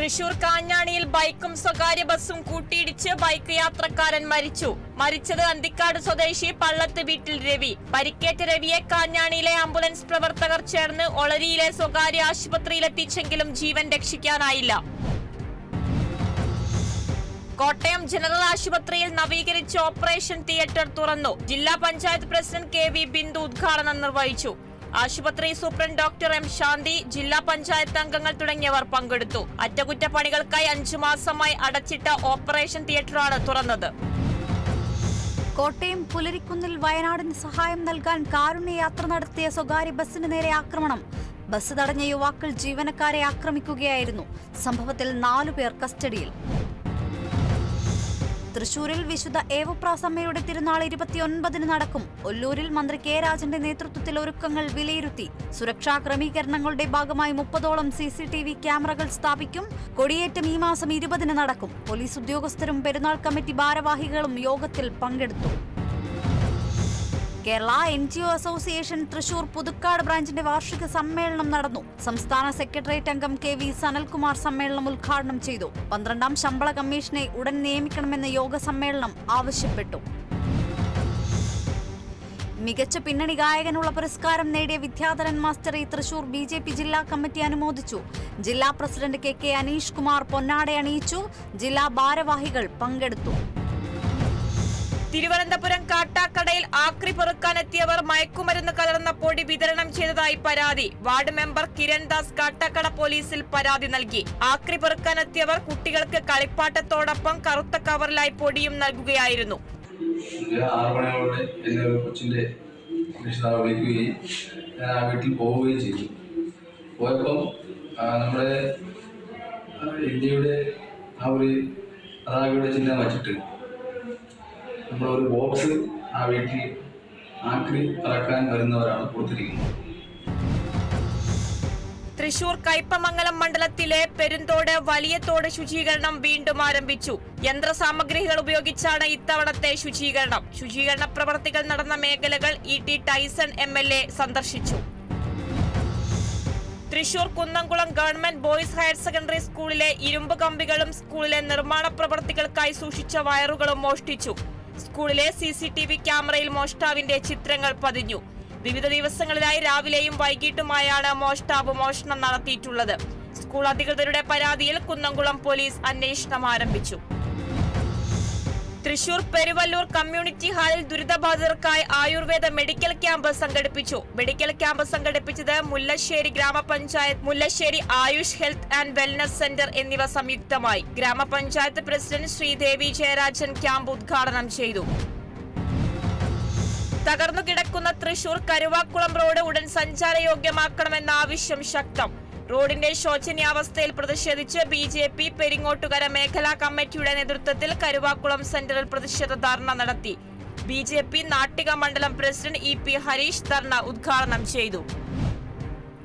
തൃശൂർ കാഞ്ഞാണിയിൽ ബൈക്കും സ്വകാര്യ ബസും കൂട്ടിയിടിച്ച് ബൈക്ക് യാത്രക്കാരൻ മരിച്ചു. മരിച്ചത് അന്തിക്കാട് സ്വദേശി പള്ളത്ത് വീട്ടിൽ രവി. പരിക്കേറ്റ രവിയെ കാഞ്ഞാണിയിലെ ആംബുലൻസ് പ്രവർത്തകർ ചേർന്ന് ഒളരിയിലെ സ്വകാര്യ ആശുപത്രിയിലെത്തിച്ചെങ്കിലും ജീവൻ രക്ഷിക്കാനായില്ല. കോട്ടയം ജനറൽ ആശുപത്രിയിൽ നവീകരിച്ച ഓപ്പറേഷൻ തിയേറ്റർ തുറന്നു. ജില്ലാ പഞ്ചായത്ത് പ്രസിഡന്റ് KV ബിന്ദു ഉദ്ഘാടനം നിർവഹിച്ചു. ആശുപത്രി സൂപ്രണ്ട് ഡോക്ടർ M ശാന്തി, ജില്ലാ പഞ്ചായത്ത് അംഗങ്ങൾ തുടങ്ങിയവർ പങ്കെടുത്തു. അറ്റകുറ്റപ്പണികൾക്കായി 5 മാസമായി അടച്ചിട്ട ഓപ്പറേഷൻ തിയേറ്ററാണ് തുറന്നത്. കോട്ടയം പുലരിക്കുന്നിൽ വയനാടിന് സഹായം നൽകാൻ കാരുണ്യയാത്ര നടത്തിയ സ്വകാര്യ ബസിന് നേരെ ആക്രമണം. ബസ് തടഞ്ഞ യുവാക്കൾ ജീവനക്കാരെ ആക്രമിക്കുകയായിരുന്നു. സംഭവത്തിൽ 4 പേർ കസ്റ്റഡിയിൽ. തൃശൂരിൽ വിശുദ്ധ ഏവപ്രാസമ്മയുടെ തിരുനാൾ 29-ന് നടക്കും. ഒല്ലൂരിൽ മന്ത്രി K രാജന്റെ നേതൃത്വത്തിൽ ഒരുക്കങ്ങൾ വിലയിരുത്തി. സുരക്ഷാ ക്രമീകരണങ്ങളുടെ ഭാഗമായി 30ഓളം CCTV ക്യാമറകൾ സ്ഥാപിക്കും. കൊടിയേറ്റം ഈ മാസം 20-ന് നടക്കും. പോലീസ് ഉദ്യോഗസ്ഥരും പെരുന്നാൾ കമ്മിറ്റി ഭാരവാഹികളും യോഗത്തിൽ പങ്കെടുത്തു. കേരള NGO അസോസിയേഷൻ തൃശൂർ പുതുക്കാട് ബ്രാഞ്ചിന്റെ വാർഷിക സമ്മേളനം നടന്നു. സംസ്ഥാന സെക്രട്ടേറിയറ്റ് അംഗം KV സനൽകുമാർ സമ്മേളനം ഉദ്ഘാടനം ചെയ്തു. 12ാം ശമ്പള കമ്മീഷനെ ഉടൻ നിയമിക്കണമെന്ന് യോഗ സമ്മേളനം ആവശ്യപ്പെട്ടു. മികച്ച പിന്നണി ഗായകനുള്ള പുരസ്കാരം നേടിയ വിദ്യാധരൻ മാസ്റ്ററെ തൃശൂർ BJP ജില്ലാ കമ്മിറ്റി അനുമോദിച്ചു. ജില്ലാ പ്രസിഡന്റ് KK അനീഷ് കുമാർ പൊന്നാട അണിയിച്ചു. ജില്ലാ ഭാരവാഹികൾ പങ്കെടുത്തു. തിരുവനന്തപുരം കാട്ടാക്കടയിൽ ആക്രി പെറുക്കാനെത്തിയവർ മയക്കുമരുന്ന് കലർന്ന പൊടി വിതരണം ചെയ്തതായി പരാതി. വാർഡ് മെമ്പർ കിരൺ ദാസ് കാട്ടാക്കട പോലീസിൽ പരാതി നൽകി. ആക്രി പെറുക്കാനെത്തിയവർ കുട്ടികൾക്ക് കളിപ്പാട്ടത്തോടൊപ്പം കറുത്ത കവറിലായി പൊടിയും നൽകുകയായിരുന്നു. 6 മണിയോടെ എന്നെ ഒരു കൊച്ചിൻ്റെ രക്ഷിതാവ് വിളിക്കുകയും ഞാൻ ആ വീട്ടിൽ പോവുകയും ചെയ്തു. പോയപ്പം നമ്മുടെ ഇന്ത്യയുടെ ആ ഒരു പതാകയുടെ ചിഹ്നം വച്ചിട്ട് നമ്മളൊരു ബോക്സ് ആ വീട്ടിൽ ആക്രി പറക്കാൻ വരുന്നവരാണ് കൊടുത്തിരിക്കുന്നത്. തൃശൂർ കയ്പമംഗലം മണ്ഡലത്തിലെ പെരുന്തോട് വലിയ തോട് ശുചീകരണം വീണ്ടും ആരംഭിച്ചു. യന്ത്രസാമഗ്രികൾ ഉപയോഗിച്ചാണ് ഇത്തവണത്തെ ശുചീകരണം. ശുചീകരണ പ്രവർത്തികൾ നടന്ന മേഖലകൾ ET ടൈസൺ MLA സന്ദർശിച്ചു. Thrissur Kunnamkulam government boys higher secondary സ്കൂളിലെ ഇരുമ്പ് കമ്പികളും സ്കൂളിലെ നിർമ്മാണ പ്രവർത്തികൾക്കായി സൂക്ഷിച്ച വയറുകളും മോഷ്ടിച്ചു. സ്കൂളിലെ CCTV ക്യാമറയിൽ മോഷ്ടാവിന്റെ ചിത്രങ്ങൾ പതിഞ്ഞു. വിവിധ ദിവസങ്ങളിലായി രാവിലെയും വൈകിട്ടുമായാണ് മോഷ്ടാവ് മോഷണം നടത്തിയിട്ടുള്ളത്. സ്കൂൾ അധികൃതരുടെ പരാതിയിൽ കുന്നംകുളം പോലീസ് അന്വേഷണം ആരംഭിച്ചു. തൃശൂർ പെരുവല്ലൂർ കമ്മ്യൂണിറ്റി ഹാളിൽ ദുരിതബാധിതർക്കായി ആയുർവേദ മെഡിക്കൽ ക്യാമ്പ് സംഘടിപ്പിച്ചു. മെഡിക്കൽ ക്യാമ്പ് സംഘടിപ്പിച്ചത് മുല്ലശ്ശേരി ഗ്രാമപഞ്ചായത്ത്, Mullassery Ayush health and wellness centre എന്നിവ സംയുക്തമായി. ഗ്രാമപഞ്ചായത്ത് പ്രസിഡന്റ് ശ്രീദേവി ജയരാജൻ ക്യാമ്പ് ഉദ്ഘാടനം ചെയ്തു. തകർന്നു കിടക്കുന്ന തൃശൂർ കരുവാക്കുളം റോഡ് ഉടൻ സഞ്ചാരയോഗ്യമാക്കണമെന്ന ആവശ്യം ശക്തം. റോഡിന്റെ ശോചനീയാവസ്ഥയിൽ പ്രതിഷേധിച്ച് BJP പെരിങ്ങോട്ടുകര മേഖലാ കമ്മിറ്റിയുടെ നേതൃത്വത്തിൽ കരുവാക്കുളം സെന്ററിൽ പ്രതിഷേധ ധർണ നടത്തി. BJP നാട്ടിക മണ്ഡലം പ്രസിഡന്റ് EP ഹരീഷ് ധർണ ഉദ്ഘാടനം ചെയ്തു.